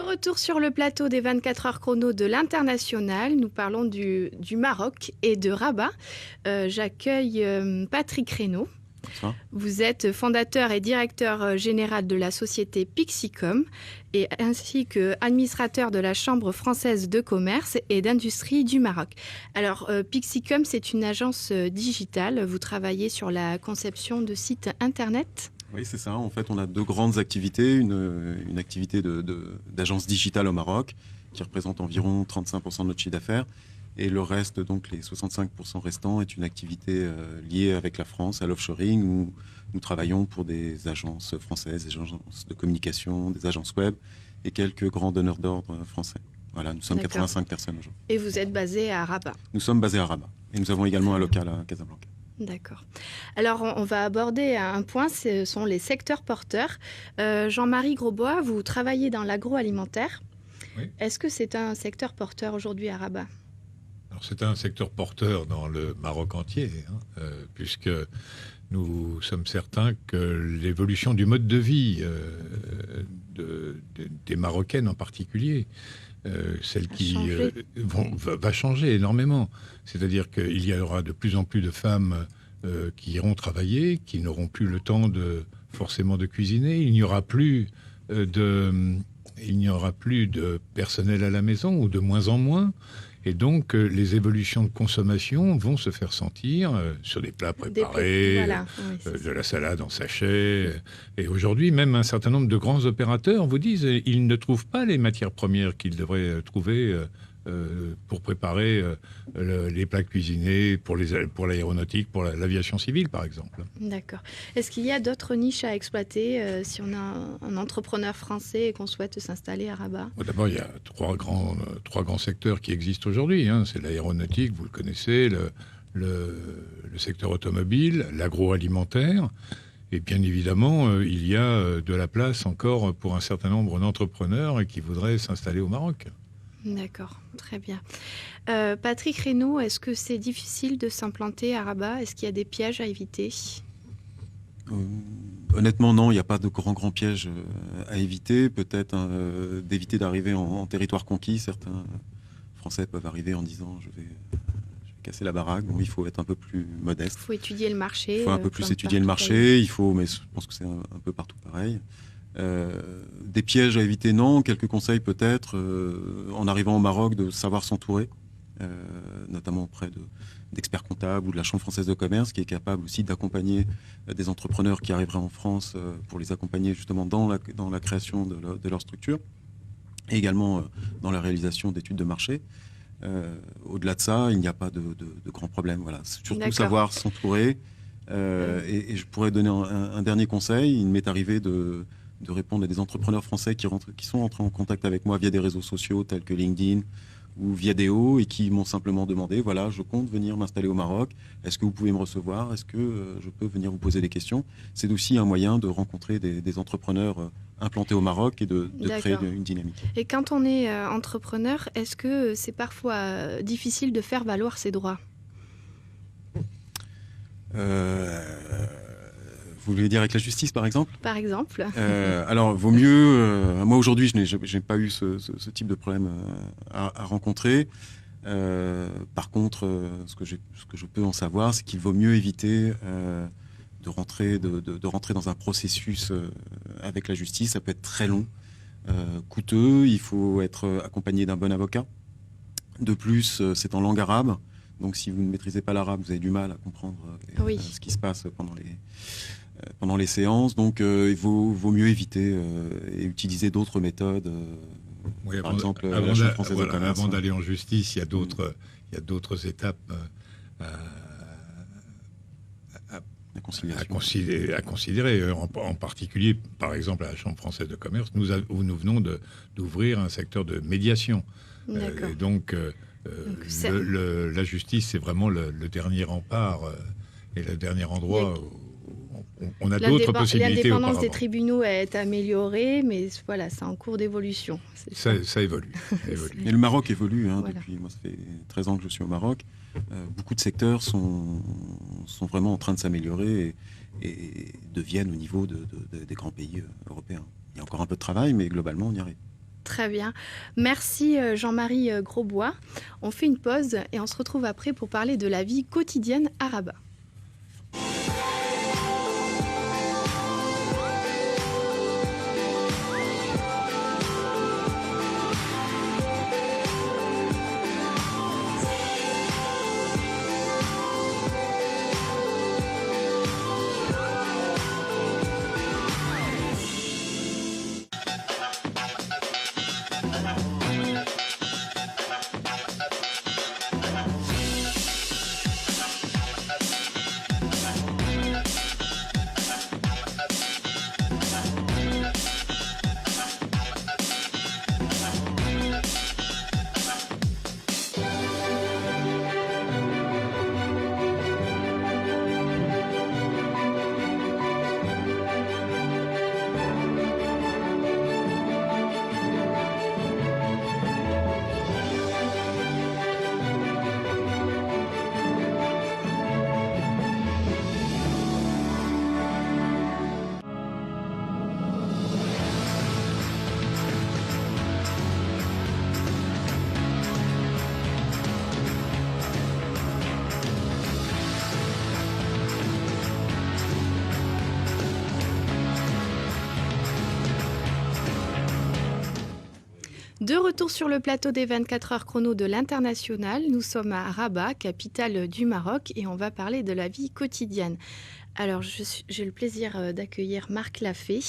retour sur le plateau des 24 heures chrono de l'International. Nous parlons du Maroc et de Rabat. J'accueille Patrick Reynaud. Bonsoir. Vous êtes fondateur et directeur général de la société Pixicom et ainsi que administrateur de la Chambre française de commerce et d'industrie du Maroc. Alors, Pixicom, c'est une agence digitale. Vous travaillez sur la conception de sites Internet ? Oui, c'est ça. En fait, on a deux grandes activités. Une activité d'agence digitale au Maroc, qui représente environ 35% de notre chiffre d'affaires. Et le reste, donc les 65% restants, est une activité liée avec la France, à l'offshoring, où nous travaillons pour des agences françaises, des agences de communication, des agences web et quelques grands donneurs d'ordre français. Voilà, nous sommes 85 personnes aujourd'hui. Et vous êtes basé à Rabat ? Nous sommes basés à Rabat. Et nous avons également un local à Casablanca. D'accord. Alors, on va aborder un point, ce sont les secteurs porteurs. Jean-Marie Grosbois, vous travaillez dans l'agroalimentaire. Oui. Est-ce que c'est un secteur porteur aujourd'hui à Rabat ? Alors, c'est un secteur porteur dans le Maroc entier, puisque nous sommes certains que l'évolution du mode de vie des Marocaines en particulier, celle qui va changer énormément. C'est-à-dire qu'il y aura de plus en plus de femmes qui iront travailler, qui n'auront plus le temps forcément de cuisiner. Il n'y aura plus de personnel à la maison, ou de moins en moins. Et donc, les évolutions de consommation vont se faire sentir sur des plats préparés, de la salade en sachet. Et aujourd'hui, même un certain nombre de grands opérateurs vous disent qu'ils ne trouvent pas les matières premières qu'ils devraient trouver pour préparer les plats cuisinés pour l'aéronautique, pour l'aviation civile, par exemple. D'accord. Est-ce qu'il y a d'autres niches à exploiter si on a un entrepreneur français et qu'on souhaite s'installer à Rabat ? D'abord, il y a trois grands secteurs qui existent aujourd'hui. C'est l'aéronautique, vous le connaissez, le secteur automobile, l'agroalimentaire. Et bien évidemment, il y a de la place encore pour un certain nombre d'entrepreneurs qui voudraient s'installer au Maroc. D'accord, très bien. Patrick Reynaud, est-ce que c'est difficile de s'implanter à Rabat ? Est-ce qu'il y a des pièges à éviter ? Honnêtement, non, il n'y a pas de grands pièges à éviter. Peut-être d'éviter d'arriver en territoire conquis. Certains Français peuvent arriver en disant je vais casser la baraque. Bon, il faut être un peu plus modeste. Il faut étudier le marché. Il faut un peu plus étudier le marché. Mais je pense que c'est un peu partout pareil. Des pièges à éviter, non. Quelques conseils peut-être, en arrivant au Maroc, de savoir s'entourer, notamment auprès d'experts comptables ou de la Chambre française de commerce, qui est capable aussi d'accompagner des entrepreneurs qui arriveraient en France pour les accompagner justement dans la création de leur structure, et également dans la réalisation d'études de marché. Au-delà de ça, il n'y a pas de grands problèmes. Voilà. Surtout savoir s'entourer. Et je pourrais donner un dernier conseil. Il m'est arrivé de répondre à des entrepreneurs français qui sont entrés en contact avec moi via des réseaux sociaux tels que LinkedIn ou Viadeo et qui m'ont simplement demandé, voilà, je compte venir m'installer au Maroc, est-ce que vous pouvez me recevoir, est-ce que je peux venir vous poser des questions ? C'est aussi un moyen de rencontrer des entrepreneurs implantés au Maroc et de créer une dynamique. Et quand on est entrepreneur, est-ce que c'est parfois difficile de faire valoir ses droits ? Vous voulez dire avec la justice, par exemple ? Par exemple. Alors, vaut mieux... moi, aujourd'hui, je n'ai pas eu ce type de problème à rencontrer. Par contre, ce que je peux en savoir, c'est qu'il vaut mieux éviter de rentrer dans un processus avec la justice. Ça peut être très long, coûteux. Il faut être accompagné d'un bon avocat. De plus, c'est en langue arabe. Donc, si vous ne maîtrisez pas l'arabe, vous avez du mal à comprendre ce qui se passe pendant les séances. Donc, il vaut mieux éviter et utiliser d'autres méthodes. Par exemple, la Chambre française de commerce. Avant d'aller en justice, il y a d'autres étapes à considérer. En particulier, par exemple, à la Chambre française de commerce, nous venons d'ouvrir un secteur de médiation. Donc, la justice, c'est vraiment le dernier rempart et le dernier endroit où on a d'autres possibilités. L'indépendance des tribunaux est améliorée, mais voilà, c'est en cours d'évolution. Ça évolue. Et le Maroc évolue. Depuis, moi, ça fait 13 ans que je suis au Maroc. Beaucoup de secteurs sont vraiment en train de s'améliorer et deviennent au niveau des grands pays européens. Il y a encore un peu de travail, mais globalement, on y arrive. Très bien. Merci Jean-Marie Grosbois. On fait une pause et on se retrouve après pour parler de la vie quotidienne à Rabat. De retour sur le plateau des 24 heures chrono de l'International, nous sommes à Rabat, capitale du Maroc, et on va parler de la vie quotidienne. Alors, j'ai le plaisir d'accueillir Marc Lafay.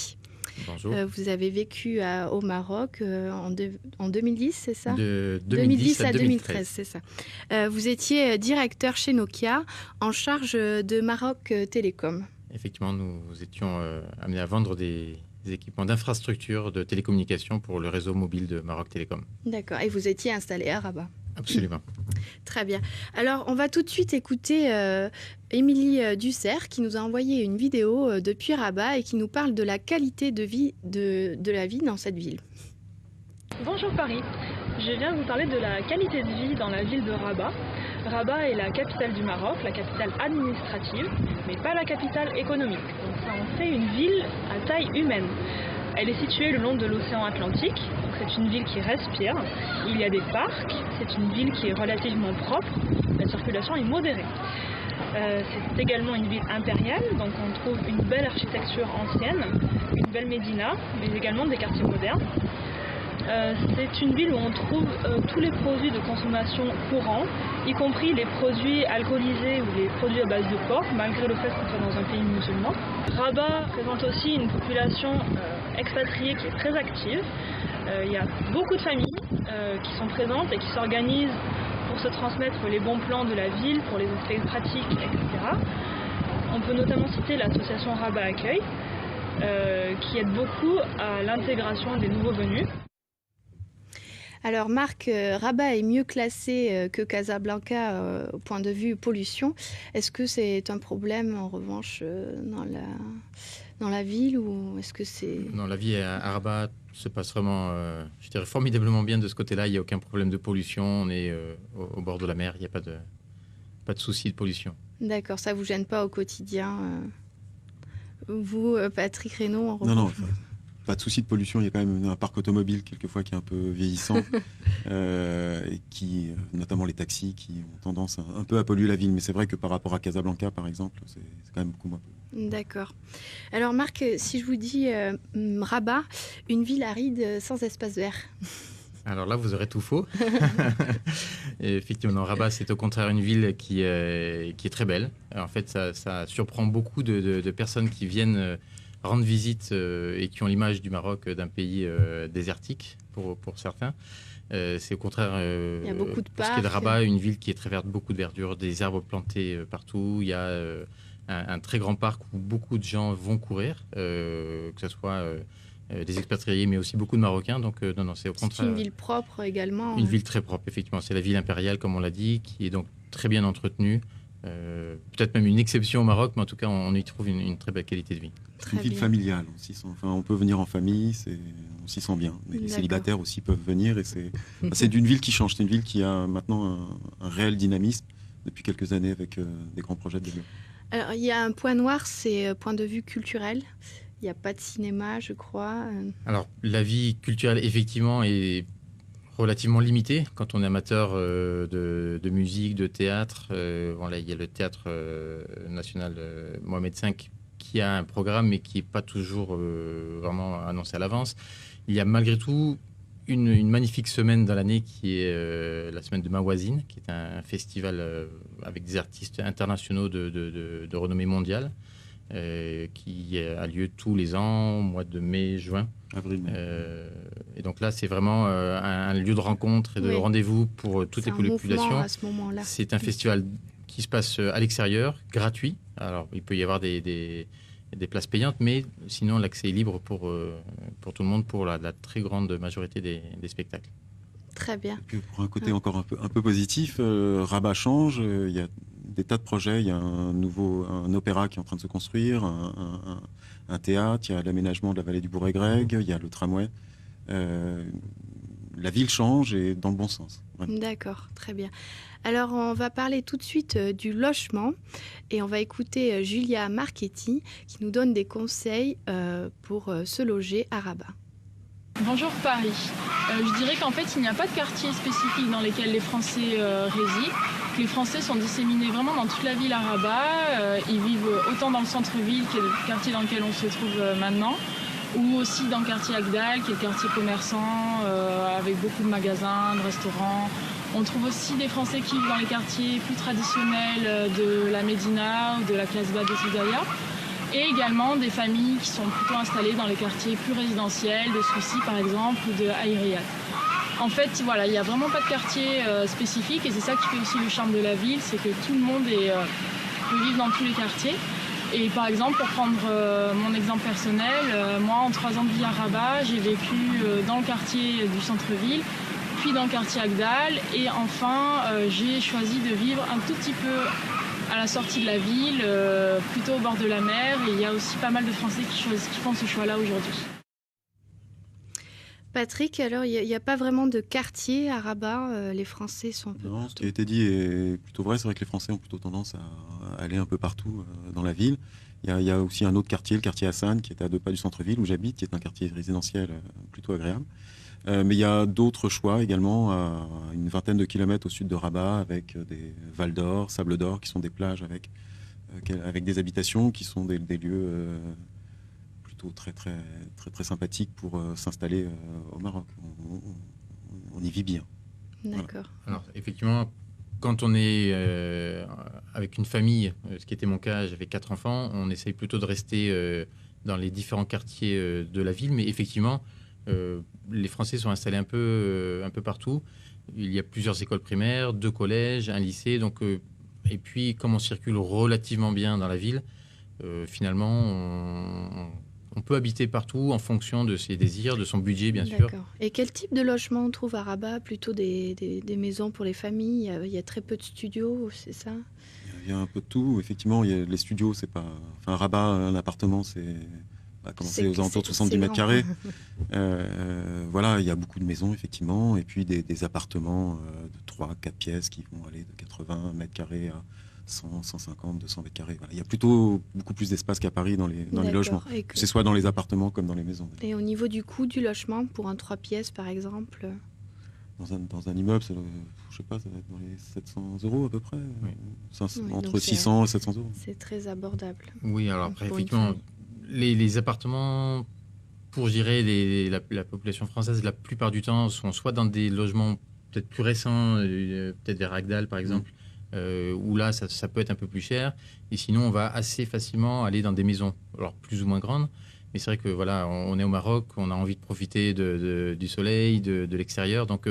Bonjour. Vous avez vécu au Maroc en 2010, c'est ça? De 2010 à 2013, c'est ça. Vous étiez directeur chez Nokia, en charge de Maroc Télécom. Effectivement, nous étions amenés à vendre des équipements d'infrastructure de télécommunications pour le réseau mobile de Maroc Télécom. D'accord. Et vous étiez installé à Rabat? Absolument. Très bien. Alors, on va tout de suite écouter Émilie Dussert qui nous a envoyé une vidéo depuis Rabat et qui nous parle de la qualité de vie de la vie dans cette ville. Bonjour Paris. Je viens vous parler de la qualité de vie dans la ville de Rabat. Rabat est la capitale du Maroc, la capitale administrative, mais pas la capitale économique. Donc ça en fait une ville à taille humaine. Elle est située le long de l'océan Atlantique, donc c'est une ville qui respire. Il y a des parcs, c'est une ville qui est relativement propre, la circulation est modérée. C'est également une ville impériale, donc on trouve une belle architecture ancienne, une belle médina, mais également des quartiers modernes. C'est une ville où on trouve tous les produits de consommation courants, y compris les produits alcoolisés ou les produits à base de porc, malgré le fait qu'on soit dans un pays musulman. Rabat présente aussi une population expatriée qui est très active. Il y a beaucoup de familles qui sont présentes et qui s'organisent pour se transmettre les bons plans de la ville, pour les aspects pratiques, etc. On peut notamment citer l'association Rabat Accueil, qui aide beaucoup à l'intégration des nouveaux venus. Alors Marc, Rabat est mieux classé que Casablanca au point de vue pollution. Est-ce que c'est un problème en revanche dans la ville ou est-ce que c'est... Non, la vie à Rabat se passe vraiment, je dirais, formidablement bien de ce côté-là. Il n'y a aucun problème de pollution. On est au bord de la mer. Il n'y a pas de souci de pollution. D'accord, ça ne vous gêne pas au quotidien Vous, Patrick Reynaud, en revanche... Non. Pas de souci de pollution, il y a quand même un parc automobile quelquefois qui est un peu vieillissant et qui, notamment les taxis, qui ont tendance un peu à polluer la ville. Mais c'est vrai que par rapport à Casablanca, par exemple, c'est quand même beaucoup moins. D'accord. Alors Marc, si je vous dis Rabat, une ville aride sans espace vert. Alors là, vous aurez tout faux. Et effectivement, Rabat, c'est au contraire une ville qui est très belle. En fait, ça surprend beaucoup de personnes qui viennent rendre visite et qui ont l'image du Maroc d'un pays désertique pour certains. C'est au contraire, il y a beaucoup de pour ce qui est de Rabat, une ville qui est très verte, beaucoup de verdure, des arbres plantés partout. Il y a un très grand parc où beaucoup de gens vont courir, que ce soit des expatriés, mais aussi beaucoup de Marocains. Donc non, c'est au contraire... C'est une ville propre également. Une ville très propre, effectivement. C'est la ville impériale, comme on l'a dit, qui est donc très bien entretenue. Peut-être même une exception au Maroc, mais en tout cas, on y trouve une très belle qualité de vie. C'est une ville familiale. On peut venir en famille, on s'y sent bien. Mais les célibataires aussi peuvent venir. Et c'est une ville qui change. C'est une ville qui a maintenant un réel dynamisme depuis quelques années avec des grands projets de développement. Alors, il y a un point noir, c'est point de vue culturel. Il n'y a pas de cinéma, je crois. Alors, la vie culturelle, effectivement, est relativement limitée. Quand on est amateur de musique, de théâtre, voilà, il y a le Théâtre national Mohamed V qui a un programme, mais qui n'est pas toujours vraiment annoncé à l'avance. Il y a malgré tout une magnifique semaine dans l'année qui est la semaine de Mawazine, qui est un festival avec des artistes internationaux de renommée mondiale, qui a lieu tous les ans, au mois de mai, juin. Avril, mai. Et donc là, c'est vraiment un lieu de rencontre et de rendez-vous pour toutes les populations. À ce moment-là. C'est un festival qui se passe à l'extérieur, gratuit. Alors, il peut y avoir des places payantes, mais sinon, l'accès est libre pour tout le monde, pour la très grande majorité des spectacles. Très bien. Et puis, pour un côté encore un peu positif, Rabat change. Il y a des tas de projets. Il y a un opéra qui est en train de se construire, un théâtre, il y a l'aménagement de la vallée du Bourg-et-Greg, il y a le tramway. La ville change et dans le bon sens. Vraiment. D'accord, très bien. Alors, on va parler tout de suite du logement et on va écouter Julia Marchetti qui nous donne des conseils pour se loger à Rabat. Bonjour Paris. Je dirais qu'en fait, il n'y a pas de quartier spécifique dans lesquels les Français résident. Les Français sont disséminés vraiment dans toute la ville à Rabat. Ils vivent autant dans le centre-ville, qui est le quartier dans lequel on se trouve maintenant, ou aussi dans le quartier Agdal, qui est le quartier commerçant, avec beaucoup de magasins, de restaurants. On trouve aussi des Français qui vivent dans les quartiers plus traditionnels de la Médina ou de la Casbah de Soudaïa. Et également des familles qui sont plutôt installées dans les quartiers plus résidentiels, de Soucy par exemple, ou de Aïriyat. En fait, voilà, il n'y a vraiment pas de quartier spécifique et c'est ça qui fait aussi le charme de la ville, c'est que tout le monde peut vivre dans tous les quartiers. Et par exemple, pour prendre mon exemple personnel, moi en 3 ans de vie à Rabat, j'ai vécu dans le quartier du centre-ville, puis dans le quartier Agdal et enfin j'ai choisi de vivre un tout petit peu à la sortie de la ville, plutôt au bord de la mer. Et il y a aussi pas mal de Français qui font ce choix-là aujourd'hui. Patrick, alors il n'y a pas vraiment de quartier à Rabat, les Français sont un peu Non, partout. ce qui a été dit est plutôt vrai. C'est vrai que les Français ont plutôt tendance à aller un peu partout dans la ville. Il y a aussi un autre quartier, le quartier Hassan, qui est à 2 pas du centre-ville où j'habite, qui est un quartier résidentiel plutôt agréable. Mais il y a d'autres choix également à une vingtaine de kilomètres au sud de Rabat, avec des Val d'Or, Sable d'Or, qui sont des plages avec des habitations, qui sont des lieux plutôt très sympathiques pour s'installer au Maroc. On y vit bien. D'accord. Voilà. Alors effectivement, quand on est avec une famille, ce qui était mon cas, j'avais 4 enfants, on essaye plutôt de rester dans les différents quartiers de la ville, mais effectivement, les Français sont installés un peu partout. Il y a plusieurs écoles primaires, 2 collèges, un lycée. Donc, et puis, comme on circule relativement bien dans la ville, finalement, on peut habiter partout en fonction de ses désirs, de son budget, bien sûr. D'accord. Et quel type de logement on trouve à Rabat? Plutôt des maisons pour les familles? Il y a très peu de studios, c'est ça? Il y a un peu de tout. Effectivement, il y a les studios, c'est pas... Enfin, Rabat, un appartement, c'est... commencer aux alentours de 70 mètres carrés. Voilà, il y a beaucoup de maisons, effectivement, et puis des appartements de 3-4 pièces qui vont aller de 80 mètres carrés à 100, 150, 200 mètres carrés. Voilà. Il y a plutôt beaucoup plus d'espace qu'à Paris dans les logements, que ce soit dans les appartements comme dans les maisons. Et au niveau du coût du logement, pour un 3 pièces, par exemple? Dans un immeuble, je sais pas, ça va être dans les 700 € à peu près. Oui. Entre 600 et 700 €. C'est très abordable. Oui, alors après, effectivement, les appartements, pour gérer la population française, la plupart du temps, sont soit dans des logements peut-être plus récents, peut-être vers Agdal par exemple, où là, ça peut être un peu plus cher. Et sinon, on va assez facilement aller dans des maisons, alors plus ou moins grandes. Mais c'est vrai que voilà, on est au Maroc, on a envie de profiter du soleil, de l'extérieur. Donc,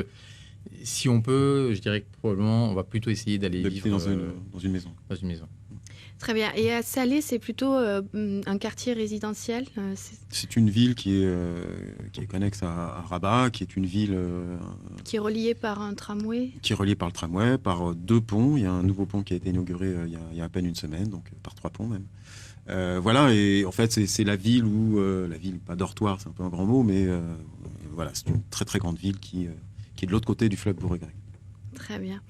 si on peut, je dirais que probablement, on va plutôt essayer d'aller vivre dans une maison. Dans une maison. Très bien. Et à Salé, c'est plutôt un quartier résidentiel? C'est une ville qui est connexe à Rabat, qui est une ville... qui est reliée par un tramway? Qui est reliée par le tramway, par 2 ponts. Il y a un nouveau pont qui a été inauguré il y a à peine une semaine, donc par 3 ponts même. Voilà, et en fait, c'est la ville où... la ville, pas dortoir, c'est un peu un grand mot, mais voilà, c'est une très très grande ville qui est de l'autre côté du fleuve Bourg-et-Greg. Très bien.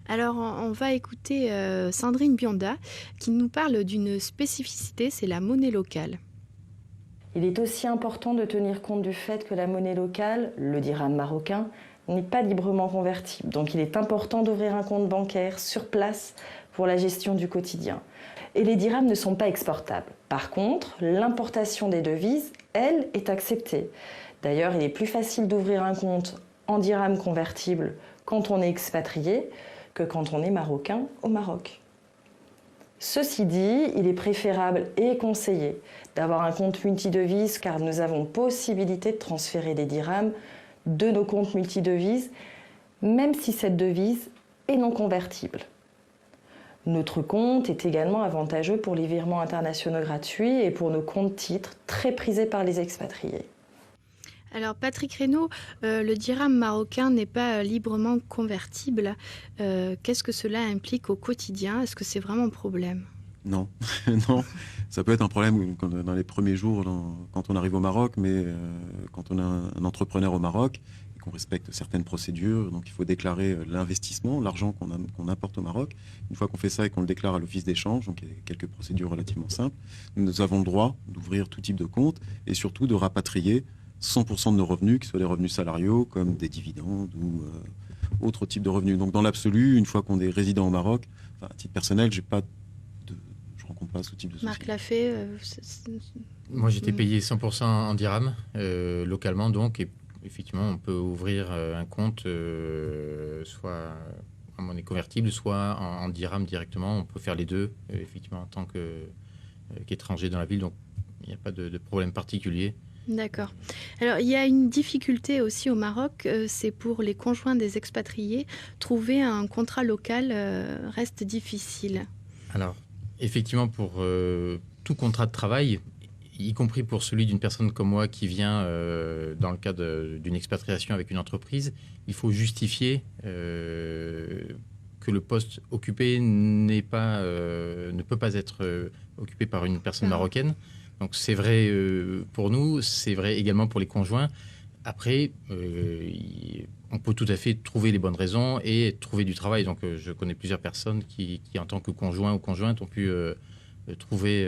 Alors, on va écouter Sandrine Bionda qui nous parle d'une spécificité, c'est la monnaie locale. Il est aussi important de tenir compte du fait que la monnaie locale, le dirham marocain, n'est pas librement convertible. Donc il est important d'ouvrir un compte bancaire sur place pour la gestion du quotidien. Et les dirhams ne sont pas exportables. Par contre, l'importation des devises, elle, est acceptée. D'ailleurs, il est plus facile d'ouvrir un compte en dirhams convertibles quand on est expatrié que quand on est marocain au Maroc. Ceci dit, il est préférable et conseillé d'avoir un compte multidevises car nous avons possibilité de transférer des dirhams de nos comptes multidevises, même si cette devise est non convertible. Notre compte est également avantageux pour les virements internationaux gratuits et pour nos comptes titres très prisés par les expatriés. Alors Patrick Reynaud, le dirham marocain n'est pas librement convertible. Qu'est-ce que cela implique au quotidien? Est-ce que c'est vraiment un problème? Non, non. Ça peut être un problème dans les premiers jours quand on arrive au Maroc, mais quand on est un entrepreneur au Maroc et qu'on respecte certaines procédures, donc il faut déclarer l'investissement, l'argent qu'on apporte au Maroc. Une fois qu'on fait ça et qu'on le déclare à l'office d'échange, donc il y a quelques procédures relativement simples, nous avons le droit d'ouvrir tout type de compte et surtout de rapatrier 100% de nos revenus, que ce soit des revenus salariaux comme des dividendes ou autres types de revenus. Donc dans l'absolu, une fois qu'on est résident au Maroc, à titre personnel, je rencontre pas ce type de soucis. Marc l'a fait. Moi, j'étais payé 100% en dirham, localement donc, et effectivement, on peut ouvrir un compte soit en monnaie convertible, soit en dirham directement. On peut faire les deux, effectivement, en tant qu'étranger dans la ville, donc il n'y a pas de problème particulier. D'accord. Alors, il y a une difficulté aussi au Maroc, c'est pour les conjoints des expatriés. Trouver un contrat local reste difficile. Alors, effectivement, pour tout contrat de travail, y compris pour celui d'une personne comme moi qui vient dans le cadre d'une expatriation avec une entreprise, il faut justifier que le poste occupé ne peut pas être occupé par une personne marocaine. Donc c'est vrai pour nous, c'est vrai également pour les conjoints. Après, on peut tout à fait trouver les bonnes raisons et trouver du travail. Donc je connais plusieurs personnes qui en tant que conjoint ou conjointe, ont pu trouver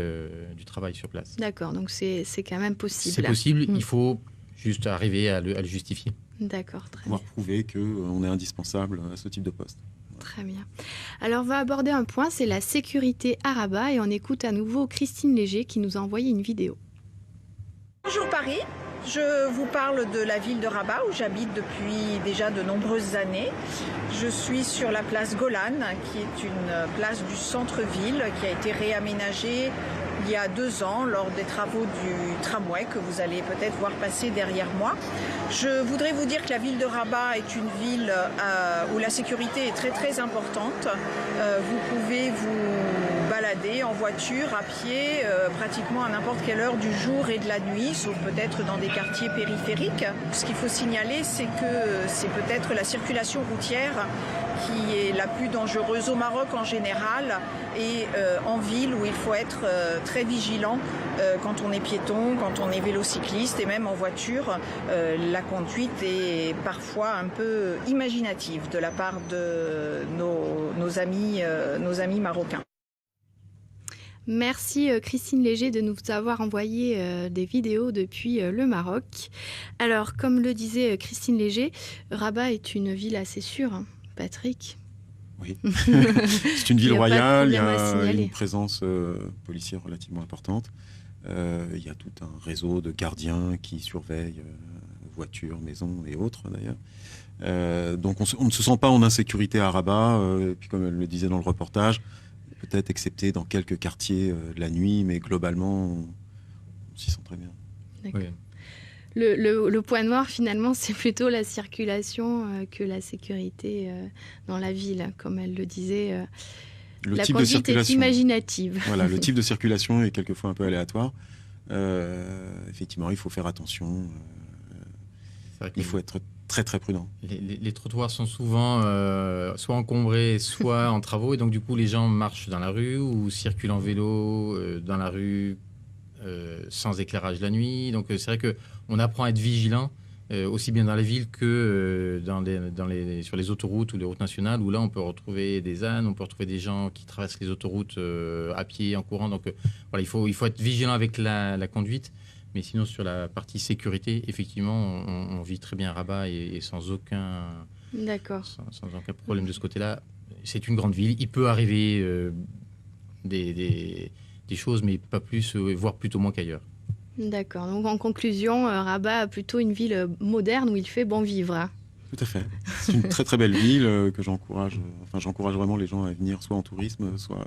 du travail sur place. D'accord, donc c'est quand même possible. C'est possible, il faut juste arriver à le justifier. D'accord, très bien. Pouvoir prouver qu'on est indispensable à ce type de poste. Très bien. Alors, on va aborder un point, c'est la sécurité à Rabat. Et on écoute à nouveau Christine Léger qui nous a envoyé une vidéo. Bonjour Paris, je vous parle de la ville de Rabat où j'habite depuis déjà de nombreuses années. Je suis sur la place Golan, qui est une place du centre-ville qui a été réaménagée il y a 2 ans lors des travaux du tramway que vous allez peut-être voir passer derrière moi. Je voudrais vous dire que la ville de Rabat est une ville où la sécurité est très très importante. Vous pouvez vous balader en voiture, à pied, pratiquement à n'importe quelle heure du jour et de la nuit, sauf peut-être dans des quartiers périphériques. Ce qu'il faut signaler, c'est que c'est peut-être la circulation routière qui est la plus dangereuse au Maroc en général et en ville où il faut être très vigilant quand on est piéton, quand on est vélocycliste et même en voiture. La conduite est parfois un peu imaginative de la part de nos amis marocains. Merci Christine Léger de nous avoir envoyé des vidéos depuis le Maroc. Alors, comme le disait Christine Léger, Rabat est une ville assez sûre, hein, Patrick. Oui, c'est une ville royale, il y a une présence policière relativement importante. Il y a tout un réseau de gardiens qui surveillent voitures, maisons et autres d'ailleurs. Donc on ne se sent pas en insécurité à Rabat, et puis comme elle le disait dans le reportage, peut-être excepté dans quelques quartiers de la nuit, mais globalement on s'y sent très bien. D'accord. Oui. Le point noir, finalement, c'est plutôt la circulation que la sécurité dans la ville, comme elle le disait. La conduite est imaginative. Voilà, le type de circulation est quelquefois un peu aléatoire. Effectivement, il faut faire attention. Il faut être très très prudent. Les trottoirs sont souvent soit encombrés, soit en travaux, et donc du coup les gens marchent dans la rue ou circulent en vélo dans la rue. Sans éclairage la nuit, donc c'est vrai qu'on apprend à être vigilant aussi bien dans les villes que sur les autoroutes ou les routes nationales, où là on peut retrouver des ânes, on peut retrouver des gens qui traversent les autoroutes à pied, en courant, donc voilà, il faut être vigilant avec la conduite. Mais sinon, sur la partie sécurité, effectivement, on vit très bien à Rabat et sans aucun problème de ce côté-là. C'est une grande ville. Il peut arriver des choses, mais pas plus, voire plutôt moins qu'ailleurs. D'accord. Donc en conclusion, Rabat a plutôt une ville moderne où il fait bon vivre. Hein. Tout à fait. C'est une très très belle ville que j'encourage. J'encourage vraiment les gens à venir soit en tourisme, soit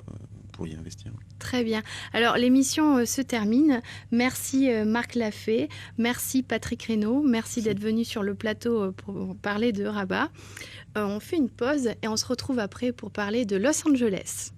pour y investir. Très bien. Alors l'émission se termine. Merci Marc Lafay, merci Patrick Reynaud, merci d'être venu sur le plateau pour parler de Rabat. On fait une pause et on se retrouve après pour parler de Los Angeles.